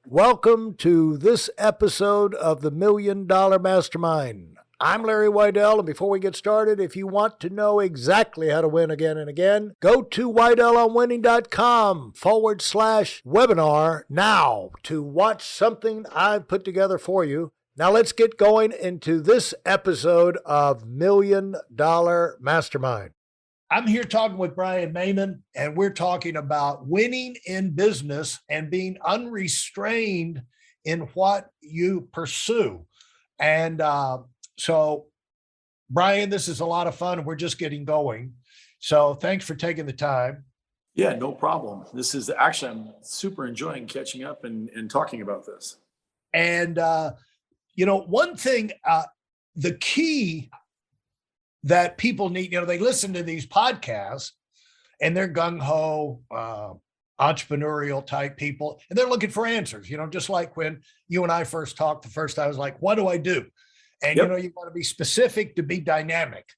Welcome to this episode of the $1 Million Mastermind. I'm Larry Weidel, and before we get started, if you want to know exactly how to win again and again, go to weidelonwinning.com/webinar now to watch something I've put together for you. Now let's get going into this episode of $1 Million Mastermind. I'm here talking with Brian Mehmen, and we're talking about winning in business and being unrestrained in what you pursue. And so, Brian, this is a lot of fun. We're just getting going. So thanks for taking the time. Yeah, no problem. This is actually, I'm super enjoying catching up and talking about this. And, one thing, the key that people need, they listen to these podcasts and they're gung-ho, entrepreneurial type people, and they're looking for answers, just like when you and I first talked the first time, I was like, what do I do? And, you want to be specific to be dynamic,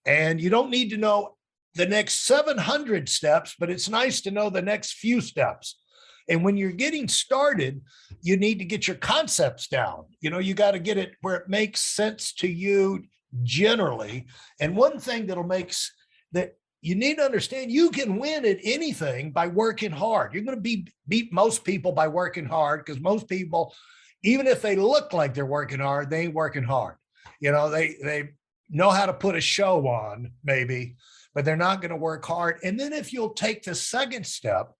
and you don't need to know the next 700 steps, but it's nice to know the next few steps. And when you're getting started, you need to get your concepts down. You got to get it where it makes sense to you generally. And one thing that you need to understand, you can win at anything by working hard. You're going to beat most people by working hard, because most people, even if they look like they're working hard, they ain't working hard. They know how to put a show on maybe, but they're not going to work hard. And then if you'll take the second step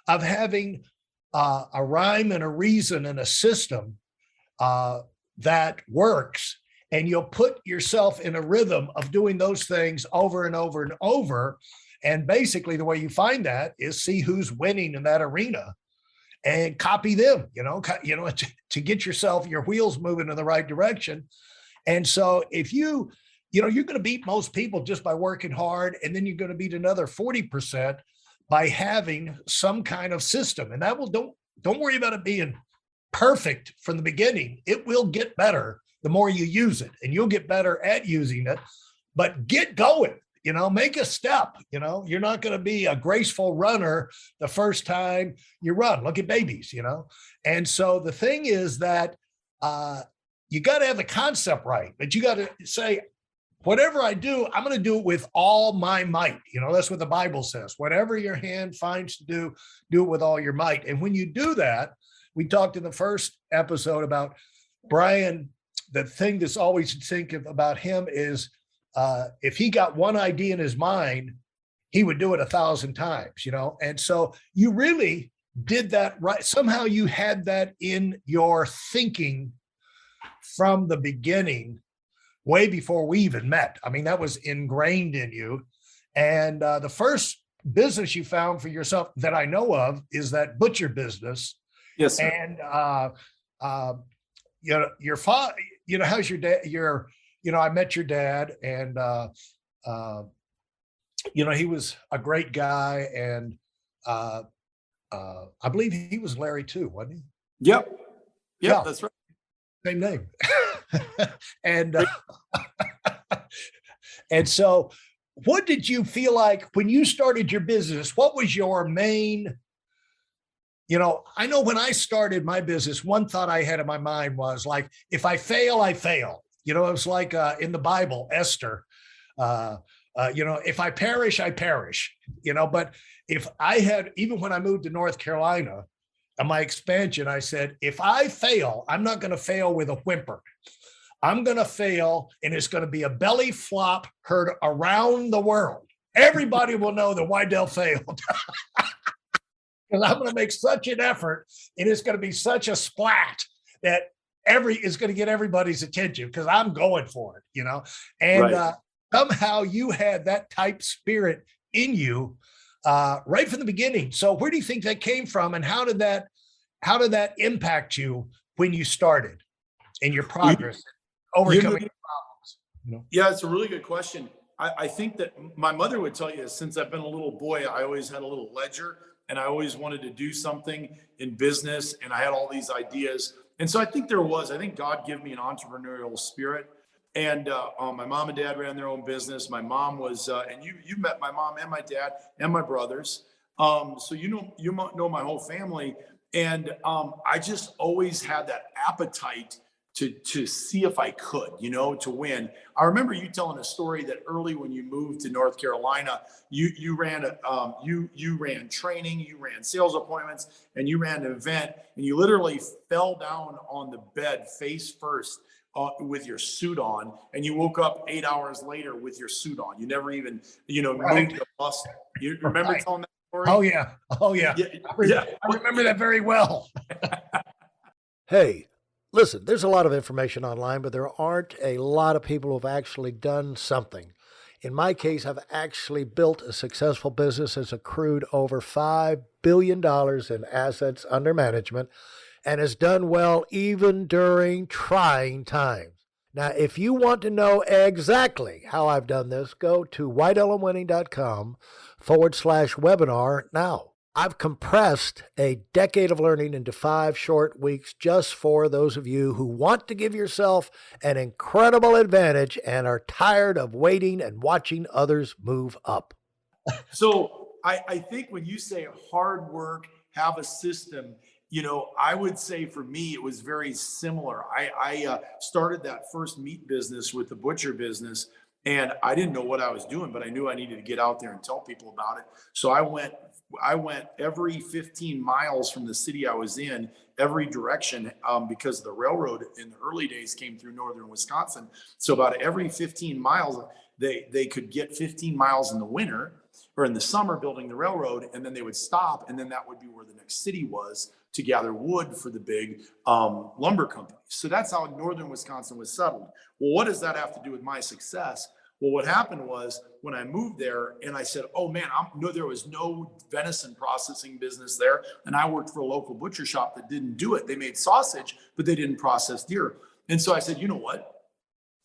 of having a rhyme and a reason and a system that works, and you'll put yourself in a rhythm of doing those things over and over and over. And basically the way you find that is see who's winning in that arena and copy them, to get your wheels moving in the right direction. And so if you're going to beat most people just by working hard, and then you're going to beat another 40% by having some kind of system. And that don't worry about it being perfect from the beginning. It will get better the more you use it, and you'll get better at using it. But get going, make a step. You're not going to be a graceful runner the first time you run. Look at babies, And so the thing is that you got to have the concept right, but you got to say, whatever I do, I'm going to do it with all my might. That's what the Bible says. Whatever your hand finds to do it with all your might. And when you do that, we talked in the first episode about Brian. The thing that's always thinking about him is if he got one idea in his mind, he would do it 1,000 times, And so you really did that right. Somehow you had that in your thinking from the beginning, way before we even met. I mean, that was ingrained in you. And the first business you found for yourself that I know of is that butcher business. Yes, sir. And your father, how's your dad? I met your dad, and he was a great guy, and I believe he was Larry too, wasn't he? Yep, yeah, that's right. Same name. And and so, what did you feel like when you started your business? What was your main? I know when I started my business, one thought I had in my mind was like, if I fail, I fail. It was like in the Bible, Esther, if I perish, I perish, but if I had, even when I moved to North Carolina, on my expansion, I said, if I fail, I'm not going to fail with a whimper. I'm going to fail, and it's going to be a belly flop heard around the world. Everybody will know that Weidel failed. Because I'm going to make such an effort, and it's going to be such a splat that is going to get everybody's attention, because I'm going for it, And right. Somehow you had that type spirit in you right from the beginning. So where do you think that came from, and how did that impact you when you started in your progress, overcoming problems? Yeah, it's a really good question. I think that my mother would tell you, since I've been a little boy, I always had a little ledger, and I always wanted to do something in business, and I had all these ideas. And so I think God gave me an entrepreneurial spirit. And my mom and dad ran their own business. My mom was, and you met my mom and my dad and my brothers. So you know my whole family. And I just always had that appetite to see if I could, to win. I remember you telling a story that early when you moved to North Carolina, you ran you ran training, you ran sales appointments, and you ran an event, and you literally fell down on the bed face first with your suit on, and you woke up 8 hours later with your suit on. You never even Right. moved a muscle. You remember Right. telling that story? Oh yeah. Oh yeah. Yeah, I yeah. remember that very well. Hey, listen, there's a lot of information online, but there aren't a lot of people who've actually done something. In my case, I've actually built a successful business that's accrued over $5 billion in assets under management and has done well even during trying times. Now, if you want to know exactly how I've done this, go to whiteelemwinning.com/webinar now. I've compressed a decade of learning into 5 short weeks just for those of you who want to give yourself an incredible advantage and are tired of waiting and watching others move up. So I think when you say hard work, have a system, I would say for me, it was very similar. I started that first meat business with the butcher business, and I didn't know what I was doing, but I knew I needed to get out there and tell people about it. So I went every 15 miles from the city I was in, every direction, because the railroad in the early days came through northern Wisconsin. So about every 15 miles, they could get 15 miles in the winter or in the summer building the railroad, and then they would stop, and then that would be where the next city was to gather wood for the big lumber companies. So that's how northern Wisconsin was settled. Well, what does that have to do with my success? Well, what happened was when I moved there and I said, oh man, there was no venison processing business there. And I worked for a local butcher shop that didn't do it. They made sausage, but they didn't process deer. And so I said, you know what?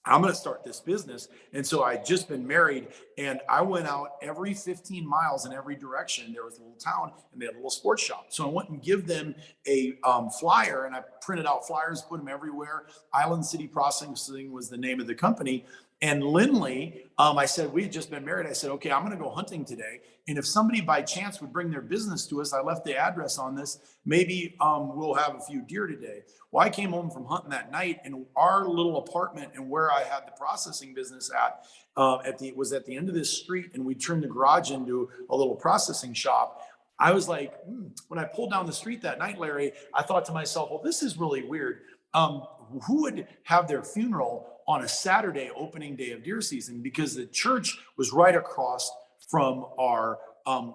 I'm going to start this business. And so I'd just been married, and I went out every 15 miles in every direction. There was a little town and they had a little sports shop. So I went and give them a flyer, and I printed out flyers, put them everywhere. Island City Processing was the name of the company. And Lindley, I said, we had just been married. I said, okay, I'm going to go hunting today. And if somebody by chance would bring their business to us, I left the address on this, maybe we'll have a few deer today. Well, I came home from hunting that night, and our little apartment and where I had the processing business was at the end of this street, and we turned the garage into a little processing shop. I was like, when I pulled down the street that night, Larry, I thought to myself, well, this is really weird. Who would have their funeral on a Saturday opening day of deer season? Because the church was right across from our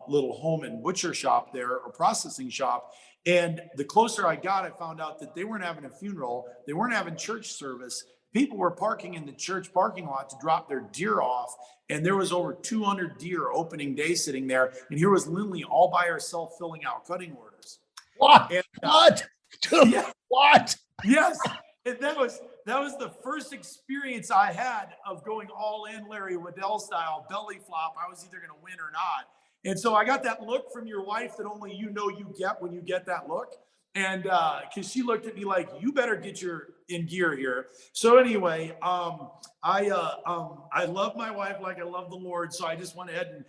little home and butcher shop there, or processing shop. And the closer I got, I found out that they weren't having a funeral. They weren't having church service. People were parking in the church parking lot to drop their deer off. And there was over 200 deer opening day sitting there. And here was Lindley all by herself filling out cutting orders. What? And, What? Dude, yeah. what? Yes. And that was the first experience I had of going all in, Larry Waddell style, belly flop. I was either going to win or not. And so I got that look from your wife that only you get when you get that look. And because she looked at me like, you better get your in gear here. So anyway, I love my wife like I love the Lord. So I just went ahead and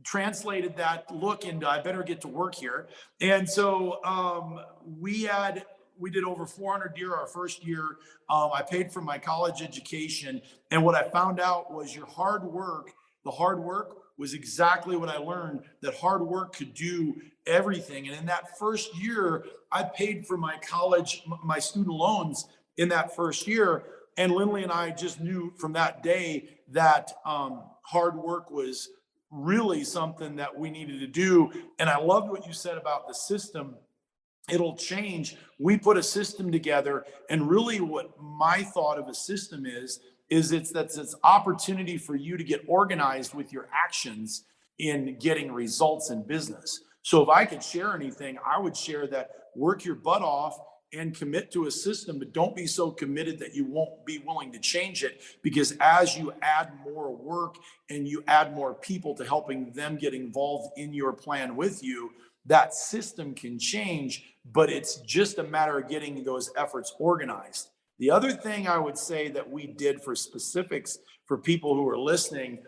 translated that look into I better get to work here. And so we did over 400 deer our first year. I paid for my college education. And what I found out was the hard work was exactly what I learned, that hard work could do everything. And in that first year, I paid for my college, my student loans in that first year. And Lindley and I just knew from that day that hard work was really something that we needed to do. And I loved what you said about the system. It'll change. We put a system together, and really what my thought of a system is it's opportunity for you to get organized with your actions in getting results in business. So if I could share anything, I would share that work your butt off and commit to a system, but don't be so committed that you won't be willing to change it, because as you add more work and you add more people to helping them get involved in your plan with you, that system can change, but it's just a matter of getting those efforts organized. The other thing I would say that we did for specifics for people who are listening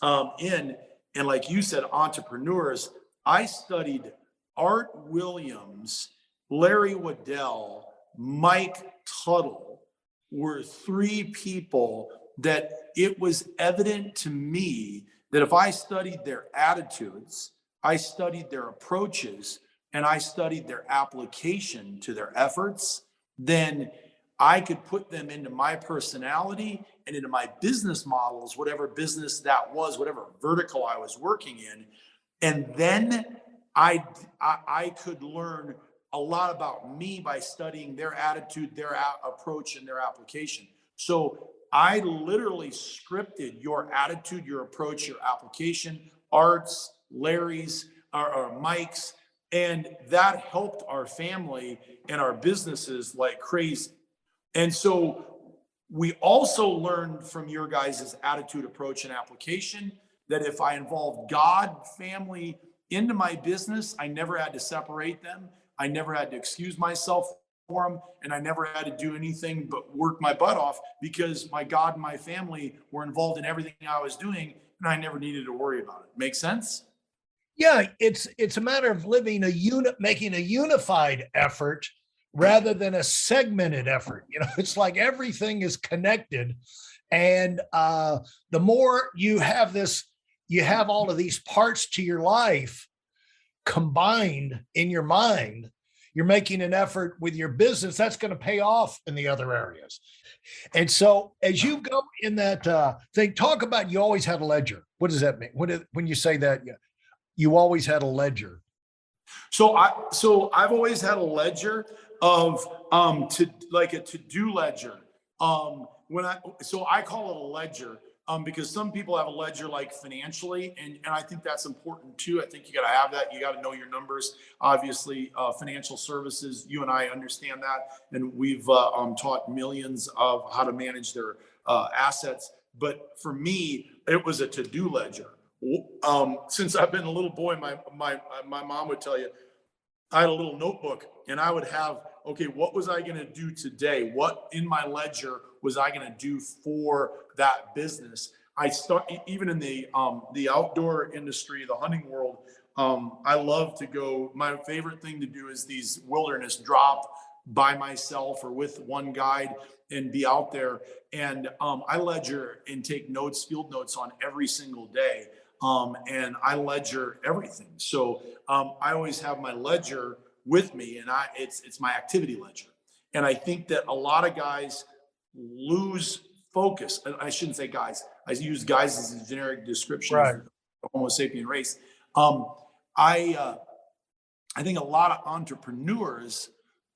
and like you said, entrepreneurs, I studied Art Williams Larry Waddell, Mike Tuttle were three people that it was evident to me that if I studied their attitudes, I studied their approaches, and I studied their application to their efforts, then I could put them into my personality and into my business models, whatever business that was, whatever vertical I was working in. And then I could learn a lot about me by studying their attitude, their approach, and their application. So I literally scripted your attitude, your approach, your application, Art's, Larry's, or Mike's, and that helped our family and our businesses like crazy. And so we also learned from your guys' attitude, approach, and application that if I involved God, family into my business, I never had to separate them. I never had to excuse myself for them, and I never had to do anything but work my butt off because my God and my family were involved in everything I was doing, and I never needed to worry about it. Make sense? Yeah, it's a matter of living making a unified effort rather than a segmented effort. It's like everything is connected, and the more you have all of these parts to your life combined in your mind. You're making an effort with your business that's going to pay off in the other areas. And so as you go in that thing, talk about you always had a ledger. What does that mean? When you say that? You always had a ledger. So I've always had a ledger of a to-do ledger. I call it a ledger because some people have a ledger like financially, and I think that's important too. I think you got to have that. You got to know your numbers. Obviously, financial services, you and I understand that, and we've taught millions of how to manage their assets. But for me, it was a to-do ledger. Since I've been a little boy, my mom would tell you, I had a little notebook and I would have, okay, what was I going to do today? What in my ledger was I going to do for that business? I start even in the outdoor industry, the hunting world. I love to go. My favorite thing to do is these wilderness drop by myself or with one guide and be out there. And I ledger and take notes, field notes on every single day. And I ledger everything. So I always have my ledger with me, and it's my activity ledger. And I think that a lot of guys lose focus. I shouldn't say guys. I use guys as a generic description Right. of the Homo sapien race. I think a lot of entrepreneurs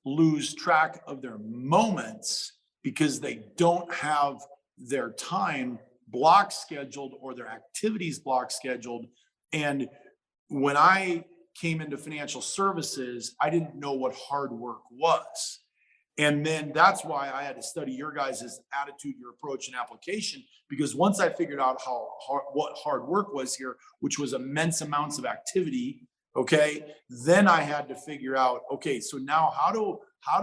lose track of their moments because they don't have their time block scheduled or their activities block scheduled. And when I came into financial services, I didn't know what hard work was. And then that's why I had to study your guys' attitude, your approach, and application, because once I figured out what hard work was here, which was immense amounts of activity, okay, then I had to figure out, okay, so now how do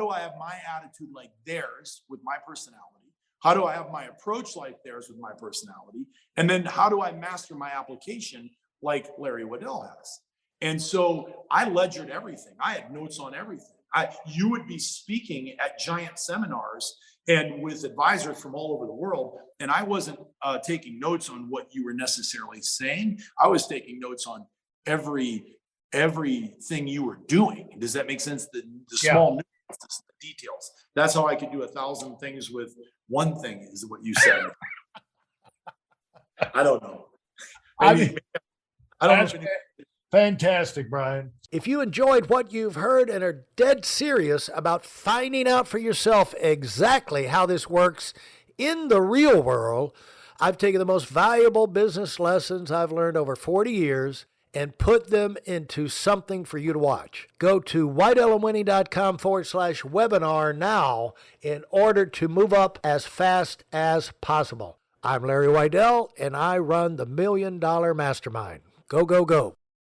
I have my attitude like theirs with my personality? How do I have my approach like theirs with my personality? And then how do I master my application like Larry Waddell has? And so I ledgered everything. I had notes on everything. You would be speaking at giant seminars and with advisors from all over the world, and I wasn't taking notes on what you were necessarily saying. I was taking notes on everything you were doing. Does that make sense? The small nuances, the details. That's how I could do 1,000 things with one thing, is what you said. I don't know. I don't know. Fantastic, Brian. If you enjoyed what you've heard and are dead serious about finding out for yourself exactly how this works in the real world, I've taken the most valuable business lessons I've learned over 40 years and put them into something for you to watch. Go to whiteelementary.com/webinar now in order to move up as fast as possible. I'm Larry Waddell, and I run the $1 Million Mastermind. Go, go, go.